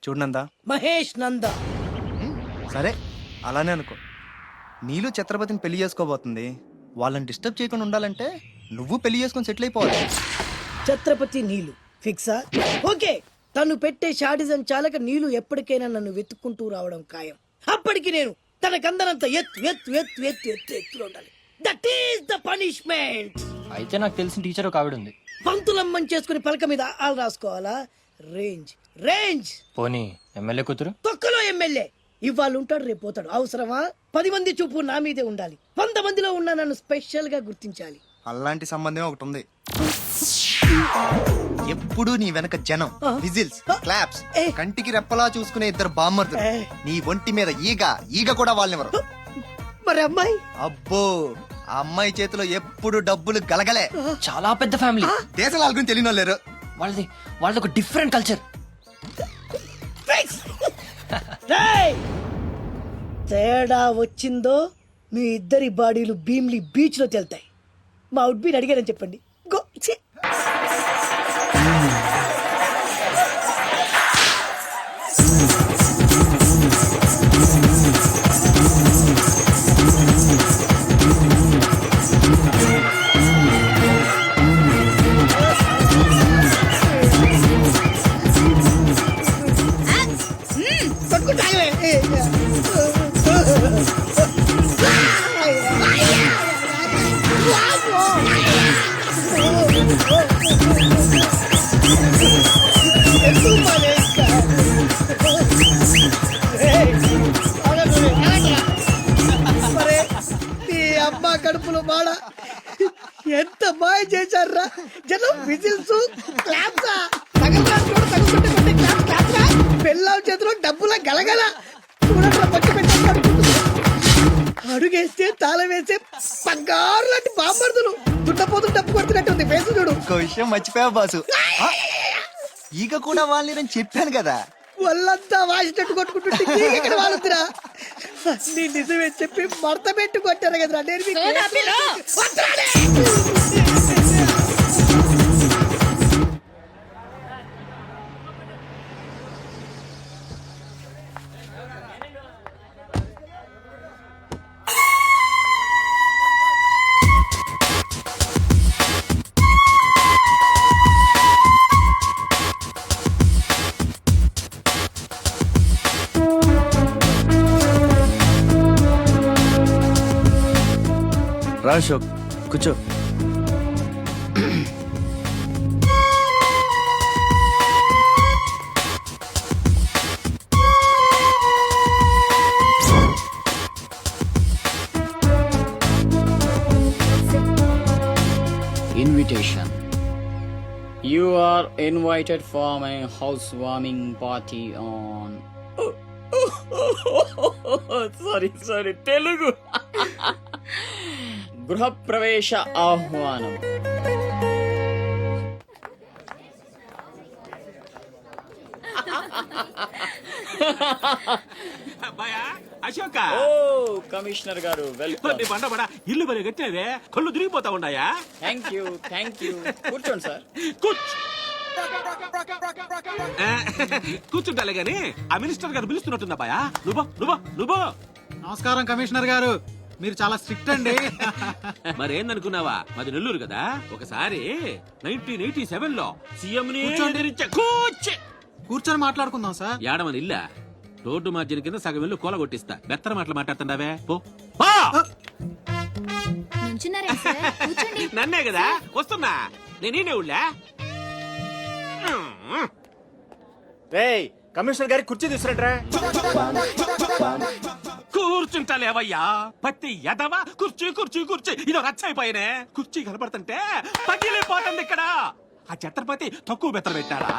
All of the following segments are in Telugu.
చూడు నందా. మహేష్ నంద. సరే అలానే అనుకో. నీళ్ళు ఛత్రపతిని పెళ్లి చేసుకోబోతుంది. వాళ్ళని డిస్టర్బ్ చేయకుండా ఉండాలంటే నువ్వు పెళ్లి చేసుకొని సెటిల్ అయిపోవాలి. ఛత్రపతి నీలు ఫిక్సా? ఓకే. తను పెట్టే షాడిజం చాలక నీలు ఎప్పటికైనా నన్ను వెతుక్కుంటూ రావడం ఖాయం. అప్పటికి నేను తనకందనంత ఎత్తు ఎత్తు ఎత్తు ఎత్తు ఎత్తు ఎత్తులో ఉండాలి. That is the punishment. అయితే నాకు తెలిసిన టీచర్ ఒక ఆవిడ ఉంది. పంతులమ్మని చేసుకుని పలక మీద ఆలు రాసుకోవాలా? Range range. పోనీ ఎమ్మెల్యే కూతురు? తొక్కలో ఎమ్మెల్యే. ఇవాళ ఉంటాడు రేపు పోతాడు. అవసరమా? 10 మంది చూపు నా మీదే ఉండాలి. 100 మందిలో ఉన్న నన్ను స్పెషల్ గా గుర్తించాలి. అలాంటి సంబంధం ఒకటి ఉంది. ఎప్పుడు నీ వెనక జనం, విజిల్స్, క్లాప్స్, కంటికి రెప్పలా చూసుకునే ఇద్దరు బామ్మర్దులు. నీ ఒంటి మీద ఈగ కూడా వాళ్ళెవరు. మరి అమ్మాయి? అబ్బో, ఆ అమ్మాయి చేతిలో ఎప్పుడు డబ్బులు గలగలే. చాలా పెద్ద ఫ్యామిలీ. దేశాల గురించి తెలియని వాళ్ళు లేరు. వాళ్ళది ఒక డిఫరెంట్ కల్చర్. తేడా వచ్చిందో మీ ఇద్దరి బాడీలు భీమ్లీ బీచ్ లో తేలుతాయి. మా ఉడ్బీని అడిగారని చెప్పండి. గో. అమ్మా కడుపులో మాడ ఎంత మాయ చేశారా జనం. విజిల్స్, క్లాప్సా, పెళ్ళాం చేతిలో డబ్బుల గలగల. అడుగేస్తే తాళం వేసే బంగారు లాంటి బాంబర్దులు. దుట్టపోతులు డబ్బు కొడుతున్నట్టుంది ఫేసు చూడు. ఇంకో విషయం మర్చిపోయావు బాసు. ఈగ కూడా వాళ్ళని చెప్పాను కదా. వాళ్ళంతా వాసినట్టు కొట్టుకుంటుంటే ఇక్కడ వాళ్ళురా. నీ నిజమే చెప్పి మడత పెట్టి కొట్టారు కదరా. నేను రా అశోక్, కూర్చో. Invitation. You are invited for my housewarming party on. Sorry, Telugu. గృహప్రవేశ ఆహ్వానం. అశోక. ఓ కమిషనర్ గారు వెల్కమ్. ఇల్లు బలి కట్టినవే కళ్ళు తిరిగిపోతా ఉన్నాయా? థ్యాంక్ యూ కూర్చోండి సార్. కూర్చుంటాలే గాని ఆ మినిస్టర్ గారు పిలుస్తున్నట్టుందా బాయా? నువ్వు. నమస్కారం కమిషనర్ గారు, మీరు చాలా స్ట్రిక్ట్ అండి. మరేందనుకున్నావా, మాది నెల్లూరు కదా. ఒకసారి 1987 లో సీఎం కూర్చొని మాట్లాడుకుందాం సార్. ఏడమని ఇల్లా రోడ్డు మార్జిన్ కింద సగం ఇల్లు కూల కొట్టిస్తా. బెత్తర మాటలు మాట్లాడుతున్నావే పో. నన్నే కదా వస్తున్నా. నేనే ఊళ్ళా. కమిషనర్ గారి కుర్చీ తీసుకురంట్రా. కూర్చుంటాలేవయ్యా పత్తి ఎదవా. కుర్చీ ఇదో రచ్చైపోయినే. కుర్చీ కనపడుతుంటే పగిలిపోతుంది ఇక్కడ. ఆ ఛత్రపతి తక్కువ బెత్తర పెట్టారా?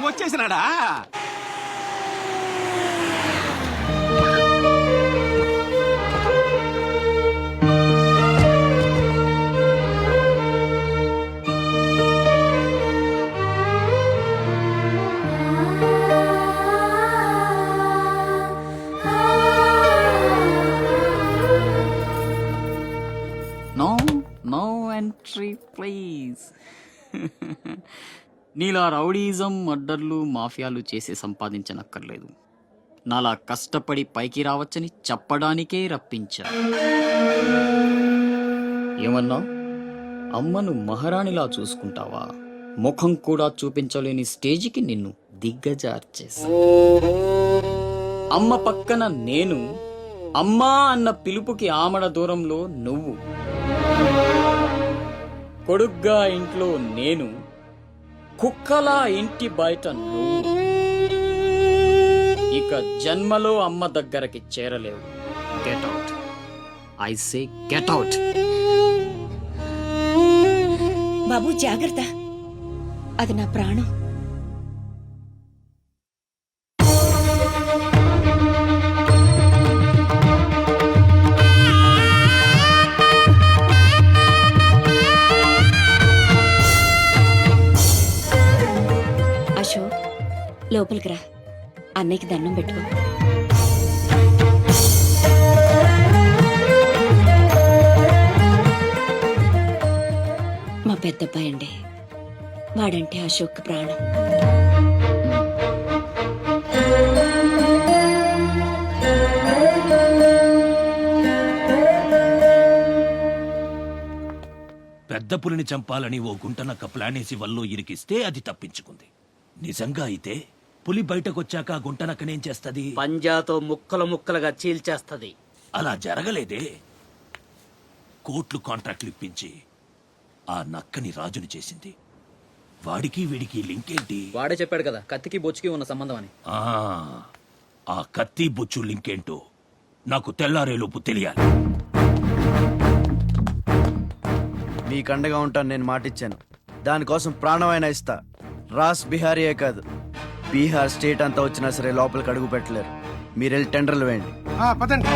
వచ్చేసినాడా? No entry, please. Nice. Neela rowdyism, మర్డర్లు, మాఫియాలు చేసి సంపాదించనక్కర్లేదు. నాలా కష్టపడి పైకి రావచ్చని చెప్పడానికే రప్పించా. ఏమన్నా అమ్మను మహారాణిలా చూసుకుంటావా? ముఖం కూడా చూపించలేని స్టేజికి నిన్ను దిగ్గజార్చేసా. అమ్మ పక్కన నేను, అమ్మా అన్న పిలుపుకి ఆమడ దూరంలో నువ్వు, కొడుగ్గా ఇంట్లో నేను, కుక్కలా ఇంటి బయట నువ్వు. ఇక జన్మలో అమ్మ దగ్గరకి చేరలేవు. Get out, I say get out. బాబు జాగ్రత్త, అది నా ప్రాణం. అశోక్, లోపలికి రా, అన్నయ్యకి దండం పెట్టుకో. మా పెద్దబ్బాయి అండి, వాడంటే అశోక్ ప్రాణం. పెద్ద పులిని చంపాలని ఓ గుంటనక్క ప్లానేసి వల్లో ఇరికిస్తే అది తప్పించుకుంది. నిజంగా అయితే పులి బయటకొచ్చాక ఆ గుంటనక్కనేం చేస్తది? పంజాతో ముక్కలు ముక్కలుగా చీల్చేస్తది. అలా జరగలేదే. కోట్లు కాంట్రాక్ట్లు ఇప్పించి ఆ నక్కని రాజుని చేసింది. వాడికి వీడికి లింక్ ఏంటి? వాడే చెప్పాడు కదా కత్తికి బొచ్చుకి ఉన్న సంబంధం అని. ఆ కత్తి బొచ్చు లింక్ ఏంటో నాకు తెల్లారేలోపు తెలియాలి. మీకు అండగా ఉంటాను, నేను మాటిచ్చాను. దానికోసం ప్రాణమైనా ఇస్తా. రాస్ బిహారీయే కాదు, బీహార్ స్టేట్ అంతా వచ్చినా సరే లోపలికి అడుగు పెట్టలేరు. మీరెళ్ళి టెండర్లు వేయండి. పదండి.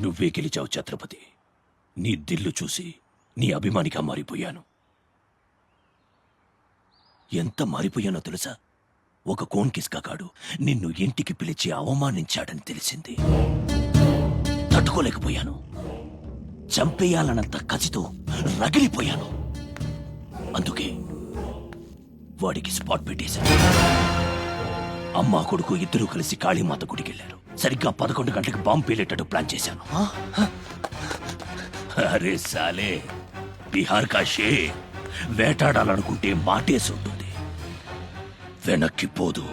నువ్వే గెలిచావు ఛత్రపతి. నీ దిల్లు చూసి నీ అభిమానిగా మారిపోయాను. ఎంత మారిపోయానో తెలుసా? ఒక కోన్ కిస్కాగాడు నిన్ను ఇంటికి పిలిచి అవమానించాడని తెలిసింది. తట్టుకోలేకపోయాను. చంపేయాలన్నంత కసితో రగిలిపోయాను. అందుకే వాడికి స్పాట్ పెట్టేశాను. అమ్మా కొడుకు ఇద్దరూ కలిసి కాళీమాత గుడికెళ్లారు. సరిగ్గా 11 గంటలకు బాంబు పేలేటట్టు ప్లాన్ చేశాను. అరే సాలే, బిహార్ కా షేర్ వేటాడాలనుకుంటే మాటేసి ఉంటుంది, వెనక్కి పోదు.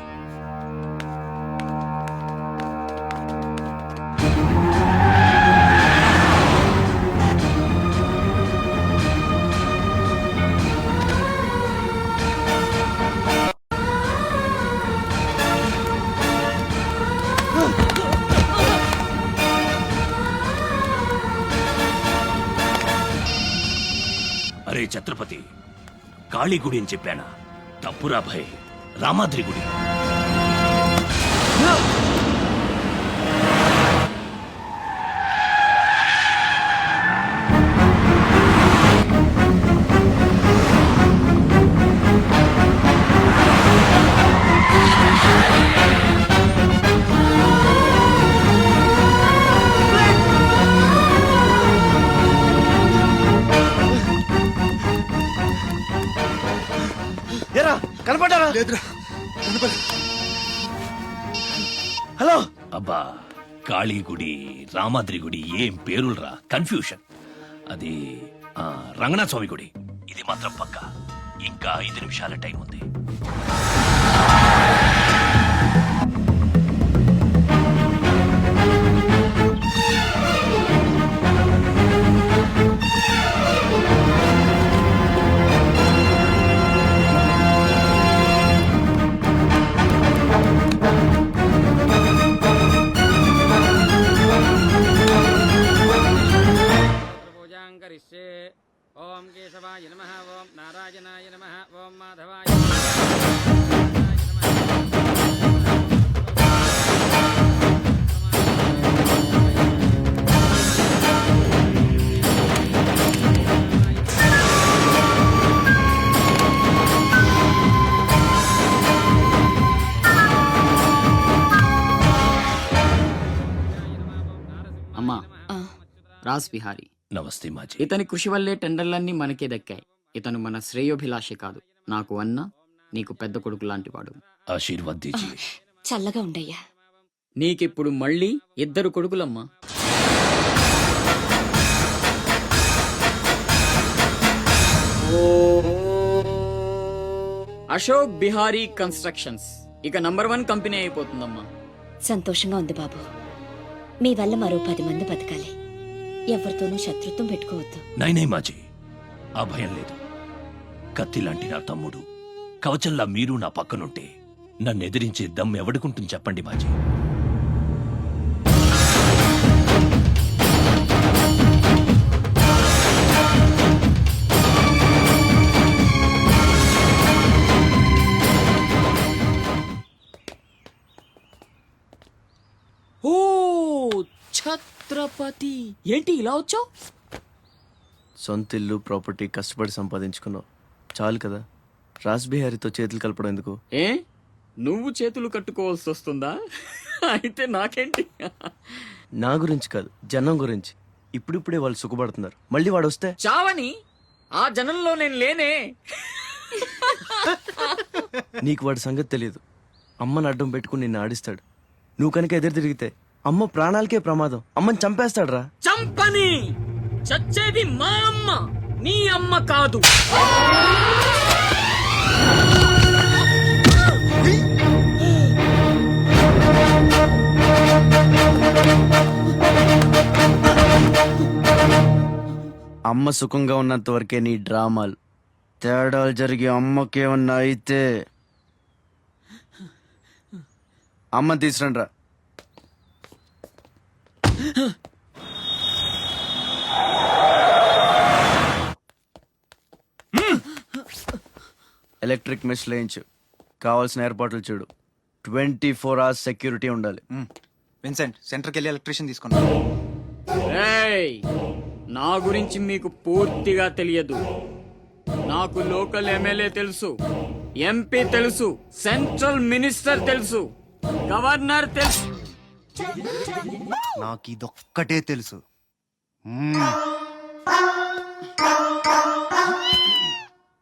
అరే ఛత్రపతి, కాళీ గుడి అని చెప్పానా? తప్పురా భయ్, రామాద్రి గుడి. ఏరా, కనపడ్డారా? లేదురా. హలో. అబ్బా, కాళీ గుడి, రామాద్రి గుడి ఏం పేరులరా, కన్ఫ్యూషన్. అది రంగనాథ స్వామి గుడి. ఇది మాత్రం పక్క. ఇంకా 5 నిమిషాల టైం ఉంది. ఓం కేశవాయ నమః, ఓం నారాయణాయ నమః, ఓం మాధవాయ నమః. రాస్ బిహారీ. నమస్తే మాజీ. ఇతని కృషి వల్లే టెండర్లన్నీ మనకే దక్కాయి. ఇతను మన శ్రేయోభిలాషి కాదు, నాకు అన్న నీకు పెద్ద కొడుకు లాంటివాడు. ఆశీర్వాద్ దీజియే. చల్లగా ఉండయ్యా. నీకిప్పుడు మళ్ళీ 2 కొడుకులమ్మా. అశోక్ బిహారీ కన్స్ట్రక్షన్స్ ఇక #1 కంపెనీ అయిపోతుందమ్మా. సంతోషంగా ఉంది బాబు. మీ వల్ల మరో 10 మంది బతకాలి. ఎవరితోనూ శత్రుత్వం పెట్టుకోవద్దు. నైనే మాజీ, ఆ భయం లేదు. కత్తి లాంటి నా తమ్ముడు, కవచంలా మీరు నా పక్కనుంటే నన్ను ఎదిరించే దమ్ ఎవడుకుంటుంది చెప్పండి మాజీ. ఓ ఛత్రపతి, ఏంటి ఇలా వచ్చావు? సొంత ఇల్లు ప్రాపర్టీ కష్టపడి సంపాదించుకున్నావు, చాలు కదా. రాస్ బిహారీతో చేతులు కలపడం ఎందుకు? ఏ నువ్వు చేతులు కట్టుకోవాల్సి వస్తుందా? అయితే నాకేంటి? నా గురించి కాదు, జనం గురించి. ఇప్పుడిప్పుడే వాళ్ళు సుఖపడుతున్నారు, మళ్ళీ వాడు వస్తే చావని ఆ జనంలో నేను లేనే. నీకు వాడి సంగతి తెలియదు. అమ్మని అడ్డం పెట్టుకుని నిన్ను ఆడిస్తాడు. నువ్వు కనుక ఎదురు తిరిగితే అమ్మ ప్రాణాలకే ప్రమాదం. అమ్మని చంపేస్తాడు రా. చంపని, చచ్చేది మా అమ్మ, నీ అమ్మ కాదు. అమ్మ సుఖంగా ఉన్నంత వరకే నీ డ్రామాలు. తేడాలు జరిగి అమ్మకేమన్నా అయితే అమ్మని తీసురండి రా. ఎలక్ట్రిక్ మెష్ లేయించు. కావాల్సిన ఏర్పాట్లు చూడు. 24 hours సెక్యూరిటీ ఉండాలి. విన్సెంట్, సెంటర్కి వెళ్ళి ఎలక్ట్రీషియన్ తీసుకున్నా. ఏయ్, నా గురించి మీకు పూర్తిగా తెలియదు. నాకు లోకల్ ఎమ్మెల్యే తెలుసు, ఎంపీ తెలుసు, సెంట్రల్ మినిస్టర్ తెలుసు, గవర్నర్ తెలుసు. నాకు ఇదొక్కటే తెలుసు.